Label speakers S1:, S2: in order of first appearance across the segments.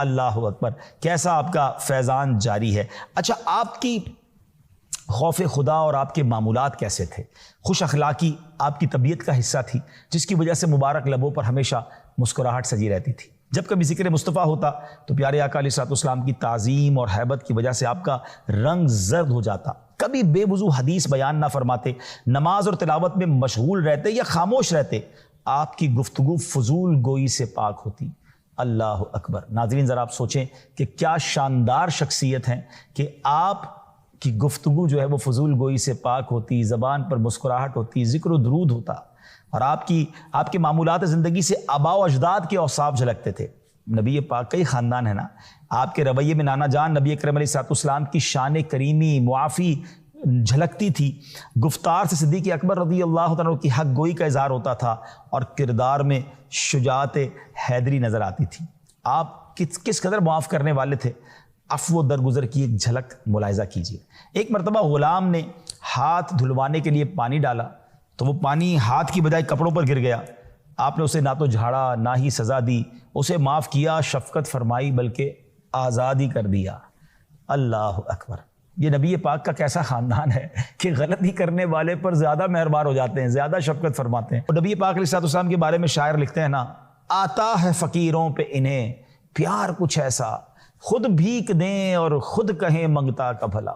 S1: اللہ اکبر، کیسا آپ کا فیضان جاری ہے۔ اچھا، آپ کی خوف خدا اور آپ کے معمولات کیسے تھے؟ خوش اخلاقی آپ کی طبیعت کا حصہ تھی، جس کی وجہ سے مبارک لبوں پر ہمیشہ مسکراہٹ سجی رہتی تھی۔ جب کبھی ذکر مصطفیٰ ہوتا تو پیارے آقا علیہ السلام کی تعظیم اور ہیبت کی وجہ سے آپ کا رنگ زرد ہو جاتا۔ کبھی بے وضو حدیث بیان نہ فرماتے، نماز اور تلاوت میں مشغول رہتے یا خاموش رہتے، آپ کی گفتگو فضول گوئی سے پاک ہوتی۔ اللہ اکبر۔ ناظرین ذرا آپ سوچیں کہ کیا شاندار شخصیت ہیں کہ آپ کی گفتگو جو ہے وہ فضول گوئی سے پاک ہوتی، زبان پر مسکراہٹ ہوتی، ذکر و درود ہوتا، اور آپ کے معمولات زندگی سے آباء و اجداد کے اوصاف جھلکتے تھے۔ نبی پاک کا ہی خاندان ہے نا، آپ کے رویے میں نانا جان نبی اکرم علیہ السلام کی شان کریمی معافی جھلکتی تھی، گفتار سے صدیق اکبر رضی اللہ تعالیٰ کی حق گوئی کا اظہار ہوتا تھا، اور کردار میں شجاعت حیدری نظر آتی تھی۔ آپ کس قدر معاف کرنے والے تھے، عفو و درگزر کی ایک جھلک ملاحظہ کیجیے۔ ایک مرتبہ غلام نے ہاتھ دھلوانے کے لیے پانی ڈالا تو وہ پانی ہاتھ کی بجائے کپڑوں پر گر گیا۔ آپ نے اسے نہ تو جھاڑا نہ ہی سزا دی، اسے معاف کیا، شفقت فرمائی، بلکہ آزادی کر دیا۔ اللہ اکبر۔ یہ نبی پاک کا کیسا خاندان ہے کہ غلطی کرنے والے پر زیادہ مہربان ہو جاتے ہیں، زیادہ شفقت فرماتے ہیں۔ اور نبی پاک علیہ السلام کے بارے میں شاعر لکھتے ہیں نا، آتا ہے فقیروں پہ انہیں پیار کچھ ایسا، خود بھیک دیں اور خود کہیں منگتا کا بھلا۔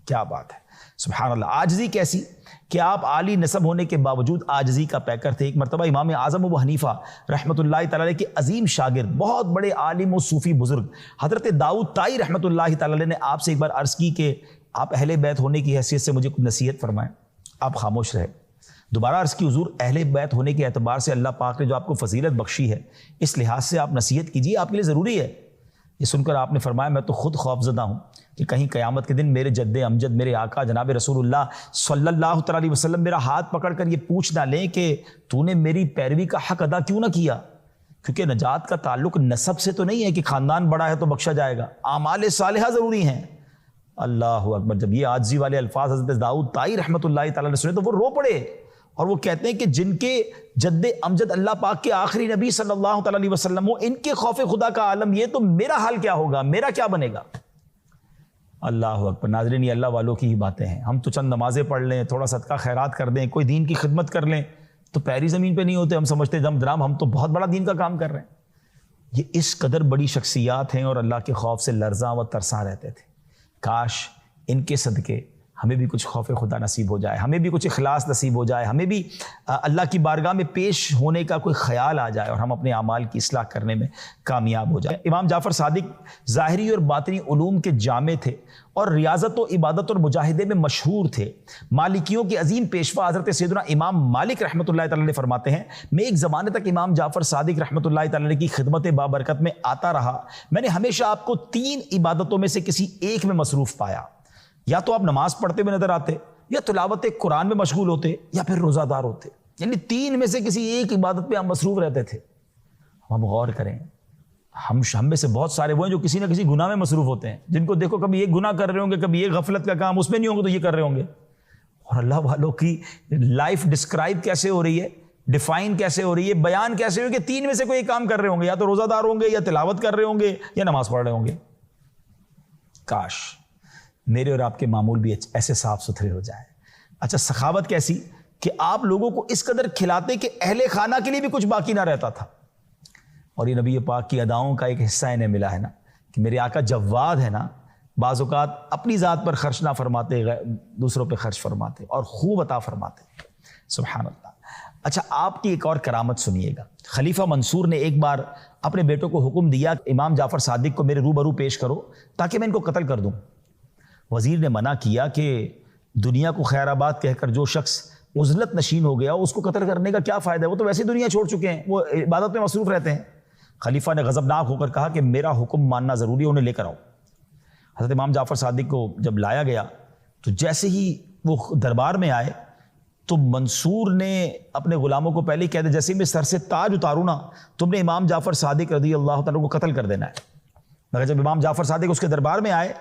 S1: کیا بات ہے، سبحان اللہ۔ عاجزی کیسی کہ آپ عالی نسب ہونے کے باوجود عاجزی کا پیکر تھے۔ ایک مرتبہ امام اعظم ابو حنیفہ رحمۃ اللہ تعالی علیہ کے عظیم شاگرد، بہت بڑے عالم و صوفی بزرگ حضرت داؤد طائی رحمۃ اللہ تعالی علیہ نے آپ سے ایک بار عرض کی کہ آپ اہل بیت ہونے کی حیثیت سے مجھے کچھ نصیحت فرمائیں۔ آپ خاموش رہے۔ دوبارہ عرض کی، حضور اہل بیت ہونے کے اعتبار سے اللہ پاک نے جو آپ کو فضیلت بخشی ہے، اس لحاظ سے آپ نصیحت کیجیے، آپ کے لیے ضروری ہے۔ یہ سن کر آپ نے فرمایا، میں تو خود خوفزدہ ہوں کہ کہیں قیامت کے دن میرے جد امجد، میرے آقا جناب رسول اللہ صلی اللہ تعالی علیہ وسلم میرا ہاتھ پکڑ کر یہ پوچھ نہ لیں کہ تو نے میری پیروی کا حق ادا کیوں نہ کیا، کیونکہ نجات کا تعلق نسب سے تو نہیں ہے کہ خاندان بڑا ہے تو بخشا جائے گا، اعمال صالحہ ضروری ہیں۔ اللہ اکبر۔ جب یہ عاجزی والے الفاظ حضرت داؤد طائی رحمۃ اللہ تعالی نے سنے تو وہ رو پڑے، اور وہ کہتے ہیں کہ جن کے جد امجد اللہ پاک کے آخری نبی صلی اللہ تعالی علیہ وسلم ہو، ان کے خوف خدا کا عالم یہ، تو میرا حال کیا ہوگا، میرا کیا بنے گا۔ اللہ اکبر۔ ناظرین، یہ اللہ والوں کی ہی باتیں ہیں۔ ہم تو چند نمازیں پڑھ لیں، تھوڑا صدقہ خیرات کر دیں، کوئی دین کی خدمت کر لیں تو پیری زمین پہ نہیں ہوتے، ہم سمجھتے ہیں جناب ہم تو بہت بڑا دین کا کام کر رہے ہیں۔ یہ اس قدر بڑی شخصیات ہیں اور اللہ کے خوف سے لرزاں و ترساں رہتے تھے۔ کاش ان کے صدقے ہمیں بھی کچھ خوف خدا نصیب ہو جائے، ہمیں بھی کچھ اخلاص نصیب ہو جائے، ہمیں بھی اللہ کی بارگاہ میں پیش ہونے کا کوئی خیال آ جائے اور ہم اپنے اعمال کی اصلاح کرنے میں کامیاب ہو جائے۔ امام جعفر صادق ظاہری اور باطنی علوم کے جامع تھے اور ریاضت و عبادت اور مجاہدے میں مشہور تھے۔ مالکیوں کے عظیم پیشوا حضرت سیدنا امام مالک رحمۃ اللہ تعالی فرماتے ہیں، میں ایک زمانے تک امام جعفر صادق رحمۃ اللہ تعالی کی خدمت بابرکت میں آتا رہا، میں نے ہمیشہ آپ کو 3 عبادتوں میں سے کسی ایک میں مصروف پایا، یا تو آپ نماز پڑھتے ہوئے نظر آتے، یا تلاوت قرآن میں مشغول ہوتے، یا پھر روزہ دار ہوتے، یعنی 3 میں سے کسی ایک عبادت پہ آپ مصروف رہتے تھے۔ ہم غور کریں، ہم میں سے بہت سارے وہ ہیں جو کسی نہ کسی گناہ میں مصروف ہوتے ہیں، جن کو دیکھو کبھی ایک گناہ کر رہے ہوں گے، کبھی ایک غفلت کا کام اس میں نہیں ہوں گے تو یہ کر رہے ہوں گے۔ اور اللہ والوں کی لائف ڈسکرائب کیسے ہو رہی ہے، ڈیفائن کیسے ہو رہی ہے، بیان کیسے ہو کہ 3 میں سے کوئی ایک کام کر رہے ہوں گے، یا تو روزہ دار ہوں گے، یا تلاوت کر رہے ہوں گے، یا نماز پڑھ رہے ہوں گے۔ کاش میرے اور آپ کے معمول بھی ایسے صاف ستھرے ہو جائیں۔ اچھا، سخاوت کیسی کہ آپ لوگوں کو اس قدر کھلاتے کہ اہل خانہ کے لیے بھی کچھ باقی نہ رہتا تھا۔ اور یہ نبی پاک کی اداؤں کا ایک حصہ انہیں ملا ہے نا کہ میرے آقا جواد ہے نا، بعض اوقات اپنی ذات پر خرچ نہ فرماتے، دوسروں پہ خرچ فرماتے اور خوب عطا فرماتے۔ سبحان اللہ۔ اچھا، آپ کی ایک اور کرامت سنیے گا۔ خلیفہ منصور نے ایک بار اپنے بیٹوں کو حکم دیا کہ امام جعفر صادق کو میرے روبرو پیش کرو تاکہ میں ان کو قتل کر دوں۔ وزیر نے منع کیا کہ دنیا کو خیر آباد کہہ کر جو شخص عزلت نشین ہو گیا اس کو قتل کرنے کا کیا فائدہ ہے، وہ تو ویسے دنیا چھوڑ چکے ہیں، وہ عبادت میں مصروف رہتے ہیں۔ خلیفہ نے غضبناک ہو کر کہا کہ میرا حکم ماننا ضروری ہے، انہیں لے کر آؤ۔ حضرت امام جعفر صادق کو جب لایا گیا تو جیسے ہی وہ دربار میں آئے تو منصور نے اپنے غلاموں کو پہلے ہی کہہ دیا، جیسے میں سر سے تاج اتاروں نا تم نے امام جعفر صادق رضی اللہ تعالیٰ کو قتل کر دینا ہے۔ مگر جب امام جعفر صادق اس کے دربار میں آئے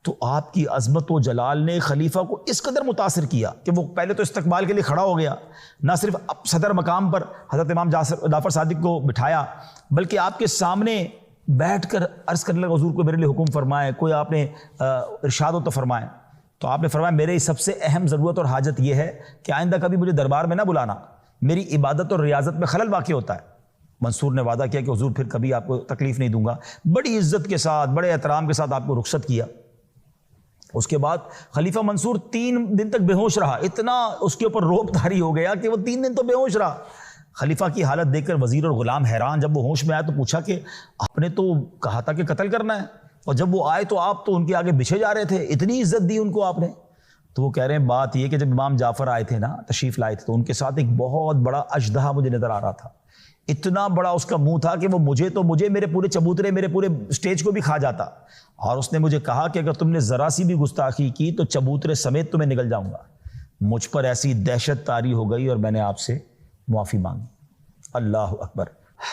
S1: تو آپ کی عظمت و جلال نے خلیفہ کو اس قدر متاثر کیا کہ وہ پہلے تو استقبال کے لیے کھڑا ہو گیا، نہ صرف صدر مقام پر حضرت امام جعفر صادق کو بٹھایا بلکہ آپ کے سامنے بیٹھ کر عرض کرنے لگا حضور کو میرے لیے حکم فرمائے، کوئی آپ نے ارشاد ہو تو فرمائیں۔ تو آپ نے فرمایا میرے سب سے اہم ضرورت اور حاجت یہ ہے کہ آئندہ کبھی مجھے دربار میں نہ بلانا، میری عبادت اور ریاضت میں خلل واقع ہوتا ہے۔ منصور نے وعدہ کیا کہ حضور پھر کبھی آپ کو تکلیف نہیں دوں گا، بڑی عزت کے ساتھ بڑے احترام کے ساتھ آپ کو رخصت کیا۔ اس کے بعد خلیفہ منصور 3 دن تک بے ہوش رہا، اتنا اس کے اوپر روب طاری ہو گیا کہ وہ 3 دن تو بے ہوش رہا۔ خلیفہ کی حالت دیکھ کر وزیر اور غلام حیران، جب وہ ہوش میں آیا تو پوچھا کہ آپ نے تو کہا تھا کہ قتل کرنا ہے، اور جب وہ آئے تو آپ تو ان کے آگے بچھے جا رہے تھے، اتنی عزت دی ان کو آپ نے۔ تو وہ کہہ رہے ہیں بات یہ کہ جب امام جعفر آئے تھے نا، تشریف لائے تھے، تو ان کے ساتھ ایک بہت بڑا اژدہا مجھے نظر آ رہا تھا، اتنا بڑا اس کا منہ تھا کہ وہ مجھے میرے پورے چبوترے میرے پورے اسٹیج کو بھی کھا جاتا، اور اس نے مجھے کہا کہ اگر تم نے ذرا سی بھی گستاخی کی تو چبوترے سمیت تمہیں نگل جاؤں گا۔ مجھ پر ایسی دہشت طاری ہو گئی اور میں نے آپ سے معافی مانگی۔ اللہ اکبر۔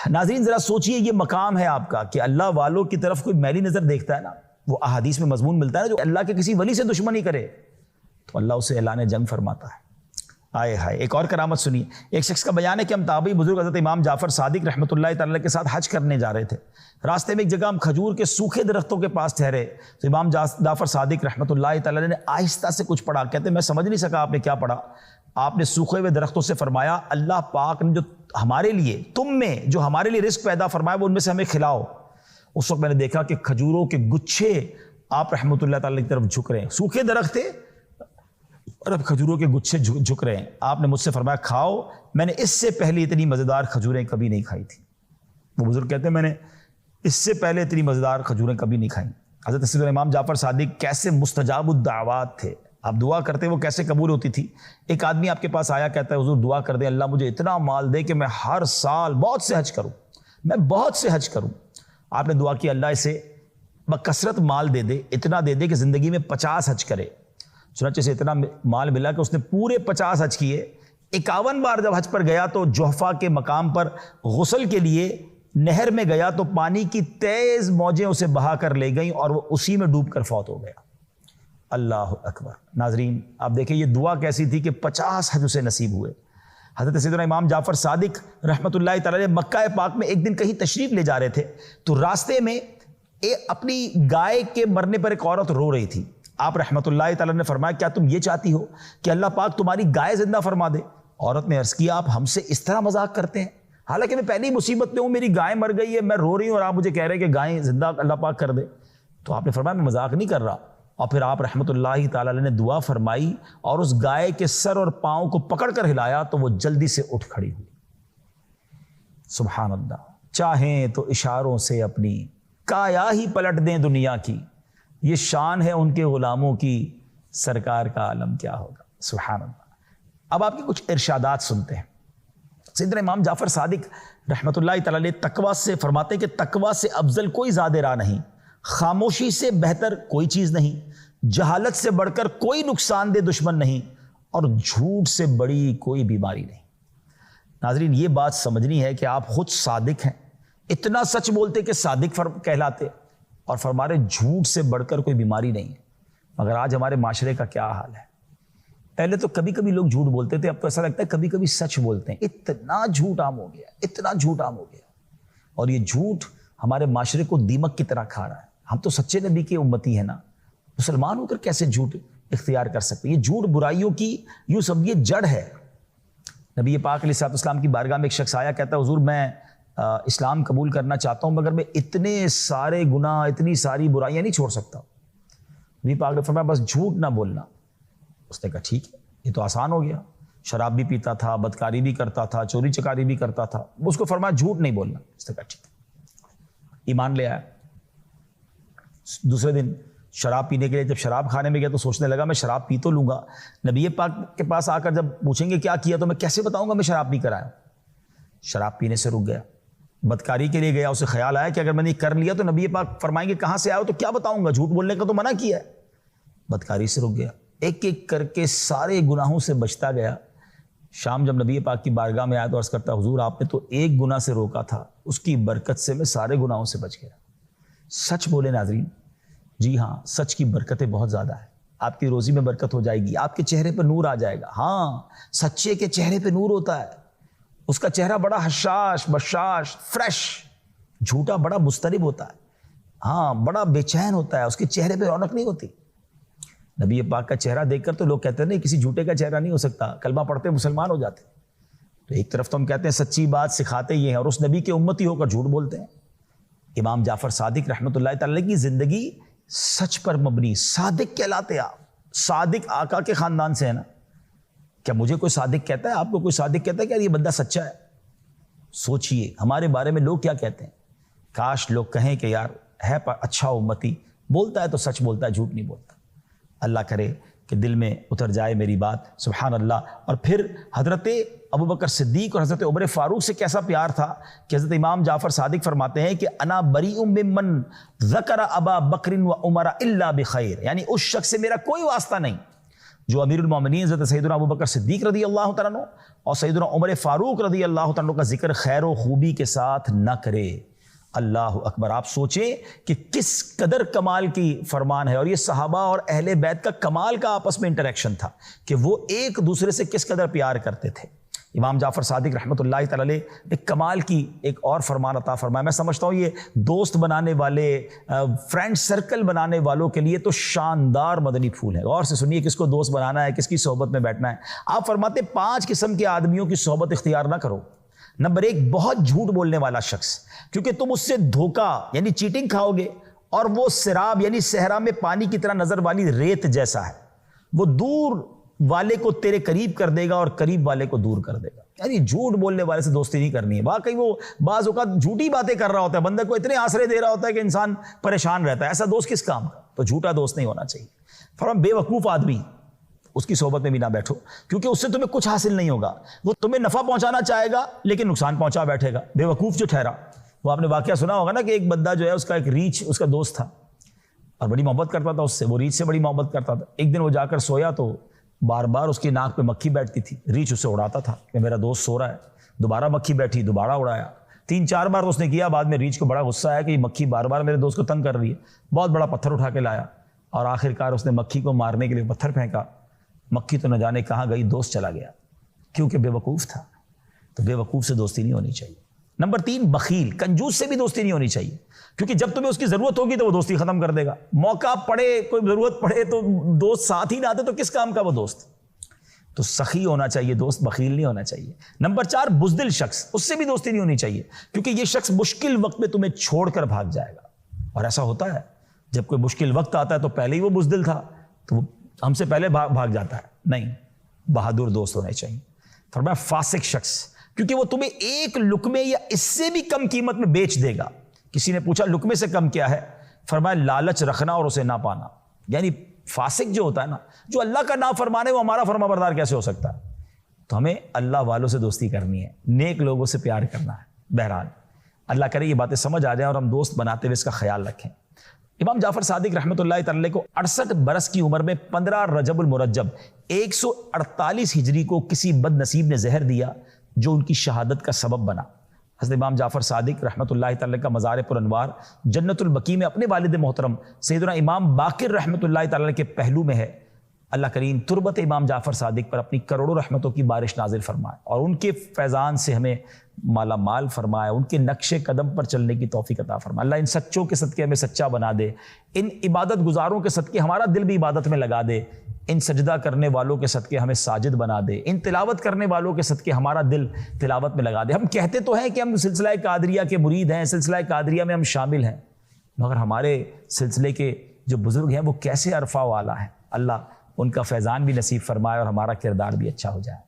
S1: ناظرین ذرا سوچئے، یہ مقام ہے آپ کا کہ اللہ والوں کی طرف کوئی میلی نظر دیکھتا ہے نا، وہ احادیث میں مضمون ملتا ہے نا، جو اللہ کے کسی ولی سے دشمنی کرے تو اللہ اسے اعلان جنگ فرماتا ہے۔ آئے ہائے، ایک اور کرامت سنیے۔ ایک شخص کا بیان ہے کہ ہم تابعی بزرگ حضرت امام جعفر صادق رحمۃ اللہ تعالی کے ساتھ حج کرنے جا رہے تھے، راستے میں ایک جگہ ہم کھجور کے سوکھے درختوں کے پاس ٹھہرے تو امام جعفر صادق رحمۃ اللہ تعالی نے آہستہ سے کچھ پڑھا۔ کہتے ہیں میں سمجھ نہیں سکا آپ نے کیا پڑھا۔ آپ نے سوکھے ہوئے درختوں سے فرمایا اللہ پاک نے جو ہمارے لیے تم میں جو ہمارے لیے رزق پیدا فرمایا وہ ان میں سے ہمیں کھلاؤ۔ اس وقت میں نے دیکھا کہ کھجوروں کے گچھے آپ رحمۃ اللہ تعالی کی طرف جھک رہے ہیں، سوکھے درخت تھے اور اب کھجوروں کے گچھے جھک رہے ہیں۔ آپ نے مجھ سے فرمایا کھاؤ، میں نے اس سے پہلے اتنی مزیدار کھجوریں کبھی نہیں کھائی تھی۔ وہ بزرگ کہتے ہیں میں نے اس سے پہلے اتنی مزیدار کھجوریں کبھی نہیں کھائیں۔ حضرت سیدنا امام جعفر صادق کیسے مستجاب الدعوات تھے، آپ دعا کرتے وہ کیسے قبول ہوتی تھی۔ ایک آدمی آپ کے پاس آیا، کہتا ہے حضور دعا کر دیں اللہ مجھے اتنا مال دے کہ میں ہر سال بہت سے حج کروں، میں بہت سے حج کروں۔ آپ نے دعا کی اللہ اسے بکثرت مال دے دے، اتنا دے دے کہ زندگی میں 50 حج کرے۔ چنانچہ سے اتنا مال ملا کہ اس نے پورے 50 حج کیے۔ 51 بار جب حج پر گیا تو جوحفہ کے مقام پر غسل کے لیے نہر میں گیا تو پانی کی تیز موجیں اسے بہا کر لے گئیں اور وہ اسی میں ڈوب کر فوت ہو گیا۔ اللہ اکبر۔ ناظرین آپ دیکھیں یہ دعا کیسی تھی کہ 50 حج اسے نصیب ہوئے۔ حضرت سیدنا امام جعفر صادق رحمۃ اللہ تعالی مکہ پاک میں ایک دن کہیں تشریف لے جا رہے تھے تو راستے میں اپنی گائے کے مرنے پر ایک عورت رو رہی تھی۔ آپ رحمۃ اللہ تعالی نے فرمایا کیا تم یہ چاہتی ہو کہ اللہ پاک تمہاری گائے زندہ فرما دے؟ عورت نے عرض کیا آپ ہم سے اس طرح مذاق کرتے ہیں، حالانکہ میں پہلی مصیبت میں ہوں، میری گائے مر گئی ہے، میں رو رہی ہوں اور آپ مجھے کہہ رہے ہیں کہ گائیں زندہ اللہ پاک کر دے۔ تو آپ نے فرمایا میں مذاق نہیں کر رہا، اور پھر آپ رحمۃ اللہ تعالی نے دعا فرمائی اور اس گائے کے سر اور پاؤں کو پکڑ کر ہلایا تو وہ جلدی سے اٹھ کھڑی ہوئی۔ سبحان اللہ۔ چاہیں تو اشاروں سے اپنی کایا ہی پلٹ دیں دنیا کی، یہ شان ہے ان کے غلاموں کی، سرکار کا عالم کیا ہوگا۔ سبحان اللہ۔ اب آپ کے کچھ ارشادات سنتے ہیں۔ سیدنا امام جعفر صادق رحمۃ اللہ تعالی تقویٰ سے فرماتے ہیں کہ تقویٰ سے افضل کوئی زاد راہ نہیں، خاموشی سے بہتر کوئی چیز نہیں، جہالت سے بڑھ کر کوئی نقصان دہ دشمن نہیں، اور جھوٹ سے بڑی کوئی بیماری نہیں۔ ناظرین یہ بات سمجھنی ہے کہ آپ خود صادق ہیں، اتنا سچ بولتے کہ صادق کہلاتے، اور فرما رہے جھوٹ سے بڑھ کر کوئی بیماری نہیں ہے۔ مگر آج ہمارے معاشرے کا کیا حال ہے؟ پہلے تو کبھی کبھی لوگ جھوٹ بولتے تھے، اب تو ایسا لگتا ہے کبھی کبھی سچ بولتے ہیں۔ اتنا جھوٹ عام ہو گیا، اتنا جھوٹ عام ہو گیا، اور یہ جھوٹ ہمارے معاشرے کو دیمک کی طرح کھا رہا ہے۔ ہم تو سچے نبی کے امتی ہیں نا، مسلمان ہو کر کیسے جھوٹ اختیار کر سکتے؟ یہ جھوٹ برائیوں کی یوں سمجھیے جڑ ہے۔ نبی پاک علیہ الصلوۃ والسلام کی بارگاہ میں ایک شخص آیا، کہتا ہے حضور میں اسلام قبول کرنا چاہتا ہوں مگر میں اتنے سارے گناہ اتنی ساری برائیاں نہیں چھوڑ سکتا۔ نبی پاک نے فرمایا بس جھوٹ نہ بولنا۔ اس نے کہا ٹھیک ہے، یہ تو آسان ہو گیا، شراب بھی پیتا تھا، بدکاری بھی کرتا تھا، چوری چکاری بھی کرتا تھا، اس کو فرمایا جھوٹ نہیں بولنا۔ اس نے کہا ٹھیک ہے، ایمان لے آیا۔ دوسرے دن شراب پینے کے لیے جب شراب کھانے میں گیا تو سوچنے لگا میں شراب پی تو لوں گا، نبی پاک کے پاس آ کر جب پوچھیں گے کیا کیا تو میں کیسے بتاؤں گا میں شراب پی کر آیا۔ شراب پینے سے رک گیا، بدکاری کے لیے گیا، اسے خیال آیا کہ اگر میں نے کر لیا تو نبی پاک فرمائیں گے کہاں سے آئے ہو تو کیا بتاؤں گا، جھوٹ بولنے کا تو منع کیا ہے۔ بدکاری سے رک گیا، ایک ایک کر کے سارے گناہوں سے بچتا گیا۔ شام جب نبی پاک کی بارگاہ میں آیا تو عرض کرتا حضور آپ نے تو ایک گناہ سے روکا تھا، اس کی برکت سے میں سارے گناہوں سے بچ گیا۔ سچ بولے ناظرین، جی ہاں سچ کی برکتیں بہت زیادہ ہیں، آپ کی روزی میں برکت ہو جائے گی، آپ کے چہرے پہ نور آ جائے گا۔ ہاں سچے کے چہرے پہ نور ہوتا ہے، اس کا چہرہ بڑا حشاش بشاش فریش جھوٹا بڑا مضطرب ہوتا ہے، ہاں بڑا بے چین ہوتا ہے، اس کے چہرے پہ رونق نہیں ہوتی۔ نبی پاک کا چہرہ دیکھ کر تو لوگ کہتے ہیں نہیں کسی جھوٹے کا چہرہ نہیں ہو سکتا، کلمہ پڑھتے مسلمان ہو جاتے۔ تو ایک طرف تو ہم کہتے ہیں سچی بات سکھاتے یہ ہیں اور اس نبی کے امتی ہو کر جھوٹ بولتے ہیں۔ امام جعفر صادق رحمۃ اللہ تعالی کی زندگی سچ پر مبنی، صادق کہلاتے آپ، صادق آقا کے خاندان سے ہے نا۔ کیا مجھے کوئی صادق کہتا ہے، آپ کو کوئی صادق کہتا ہے کہ یار یہ بندہ سچا ہے؟ سوچئے ہمارے بارے میں لوگ کیا کہتے ہیں۔ کاش لوگ کہیں کہ یار ہے اچھا امتی، بولتا ہے تو سچ بولتا ہے، جھوٹ نہیں بولتا۔ اللہ کرے کہ دل میں اتر جائے میری بات، سبحان اللہ۔ اور پھر حضرت ابوبکر صدیق اور حضرت عمر فاروق سے کیسا پیار تھا کہ حضرت امام جعفر صادق فرماتے ہیں کہ انا بریء ممن ذکر ابا بکر و عمر الا بخیر، یعنی اس شخص سے میرا کوئی واسطہ نہیں جو امیر المومنین حضرت سیدنا ابوبکر صدیق رضی اللہ تعالیٰ عنہ اور سیدنا عمر فاروق رضی اللہ تعالیٰ عنہ کا ذکر خیر و خوبی کے ساتھ نہ کرے۔ اللہ اکبر، آپ سوچیں کہ کس قدر کمال کی فرمان ہے، اور یہ صحابہ اور اہل بیت کا کمال کا آپس میں انٹریکشن تھا کہ وہ ایک دوسرے سے کس قدر پیار کرتے تھے۔ امام جعفر صادق رحمۃ اللہ تعالی علیہ ایک کمال کی ایک اور فرمان عطا فرمایا۔ میں سمجھتا ہوں یہ دوست بنانے والے، فرینڈ سرکل بنانے والوں کے لیے تو شاندار مدنی پھول ہے۔ غور سے سنیے کس کو دوست بنانا ہے، کس کی صحبت میں بیٹھنا ہے۔ آپ فرماتے 5 قسم کے آدمیوں کی صحبت اختیار نہ کرو۔ نمبر 1، بہت جھوٹ بولنے والا شخص، کیونکہ تم اس سے دھوکہ یعنی چیٹنگ کھاؤ گے، اور وہ سراب یعنی صحرا میں پانی کی طرح نظر والی ریت جیسا ہے، وہ دور والے کو تیرے قریب کر دے گا اور قریب والے کو دور کر دے گا۔ یعنی جھوٹ بولنے والے سے دوستی نہیں کرنی ہے۔ واقعی وہ بعض اوقات جھوٹی باتیں کر رہا ہوتا ہے، بندے کو اتنے آسرے دے رہا ہوتا ہے کہ انسان پریشان رہتا ہے، ایسا دوست کس کام کا؟ تو جھوٹا دوست نہیں ہونا چاہیے۔ فرمایا بے وقوف آدمی، اس کی صحبت میں بھی نہ بیٹھو، کیونکہ اس سے تمہیں کچھ حاصل نہیں ہوگا، وہ تمہیں نفع پہنچانا چاہے گا لیکن نقصان پہنچا بیٹھے گا۔ بے وقوف جو ٹھہرا، وہ آپ نے واقعہ سنا ہوگا نا کہ ایک بندہ جو ہے اس کا ایک ریچھ اس کا دوست تھا اور بڑی محبت کرتا تھا اس سے، وہ ریچھ سے بڑی محبت کرتا تھا۔ ایک دن وہ جا کر سویا تو بار بار اس کی ناک پہ مکھی بیٹھتی تھی، ریچھ اسے اڑاتا تھا کہ میرا دوست سو رہا ہے، دوبارہ مکھی بیٹھی، دوبارہ اڑایا، 3-4 بار اس نے کیا۔ بعد میں ریچھ کو بڑا غصہ آیا کہ یہ مکھی بار بار میرے دوست کو تنگ کر رہی ہے، بہت بڑا پتھر اٹھا کے لایا اور آخر کار اس نے مکھی کو مارنے کے لیے پتھر پھینکا۔ مکھی تو نہ جانے کہاں گئی، دوست چلا گیا، کیونکہ بے وقوف تھا۔ تو بے وقوف سے دوستی نہیں ہونی چاہیے۔ نمبر 3، بخیل، کنجوس سے بھی دوستی نہیں ہونی چاہیے، کیونکہ جب تمہیں اس کی ضرورت ہوگی تو وہ دوستی ختم کر دے گا۔ موقع پڑے، کوئی ضرورت پڑے تو دوست ساتھ ہی نہ آتے تو کس کام کا وہ دوست؟ تو سخی ہونا چاہیے دوست، بخیل نہیں ہونا چاہیے۔ نمبر 4، بزدل شخص، اس سے بھی دوستی نہیں ہونی چاہیے، کیونکہ یہ شخص مشکل وقت میں تمہیں چھوڑ کر بھاگ جائے گا، اور ایسا ہوتا ہے جب کوئی مشکل وقت آتا ہے تو پہلے ہی وہ بزدل تھا تو وہ ہم سے پہلے بھاگ جاتا ہے۔ نہیں، بہادر دوست ہونے چاہیے۔ فرمایا فاسق شخص، کیونکہ وہ تمہیں ایک لقمے یا اس سے بھی کم قیمت میں بیچ دے گا۔ کسی نے پوچھا لقمے سے کم کیا ہے؟ فرمایا لالچ رکھنا اور اسے نہ پانا۔ یعنی فاسق جو ہوتا ہے نا، جو اللہ کا نافرمان ہے، وہ ہمارا فرما بردار کیسے ہو سکتا ہے؟ تو ہمیں اللہ والوں سے دوستی کرنی ہے، نیک لوگوں سے پیار کرنا ہے۔ بہرحال اللہ کرے یہ باتیں سمجھ آ جائیں اور ہم دوست بناتے ہوئے اس کا خیال رکھیں۔ امام جعفر صادق رحمۃ اللہ تعالی کو 68 برس کی عمر میں 15 رجب المرجب 148 ہجری کو کسی بد نصیب نے زہر دیا جو ان کی شہادت کا سبب بنا۔ حضرت امام جعفر صادق رحمۃ اللہ تعالی کا مزار پر انوار جنت البقیع میں اپنے والد محترم سیدنا امام باقر رحمۃ اللہ تعالی کے پہلو میں ہے۔ اللہ کریم تربت امام جعفر صادق پر اپنی کروڑوں رحمتوں کی بارش نازل فرمائے اور ان کے فیضان سے ہمیں مالا مال فرمائے، ان کے نقش قدم پر چلنے کی توفیق عطا فرمائے۔ اللہ ان سچوں کے صدقے ہمیں سچا بنا دے، ان عبادت گزاروں کے صدقے ہمارا دل بھی عبادت میں لگا دے، ان سجدہ کرنے والوں کے صدقے ہمیں ساجد بنا دے، ان تلاوت کرنے والوں کے صدقے ہمارا دل تلاوت میں لگا دے۔ ہم کہتے تو ہیں کہ ہم سلسلہ قادریہ کے مرید ہیں، سلسلہ قادریہ میں ہم شامل ہیں، مگر ہمارے سلسلے کے جو بزرگ ہیں وہ کیسے عرفہ والا ہیں۔ اللہ ان کا فیضان بھی نصیب فرمائے اور ہمارا کردار بھی اچھا ہو جائے۔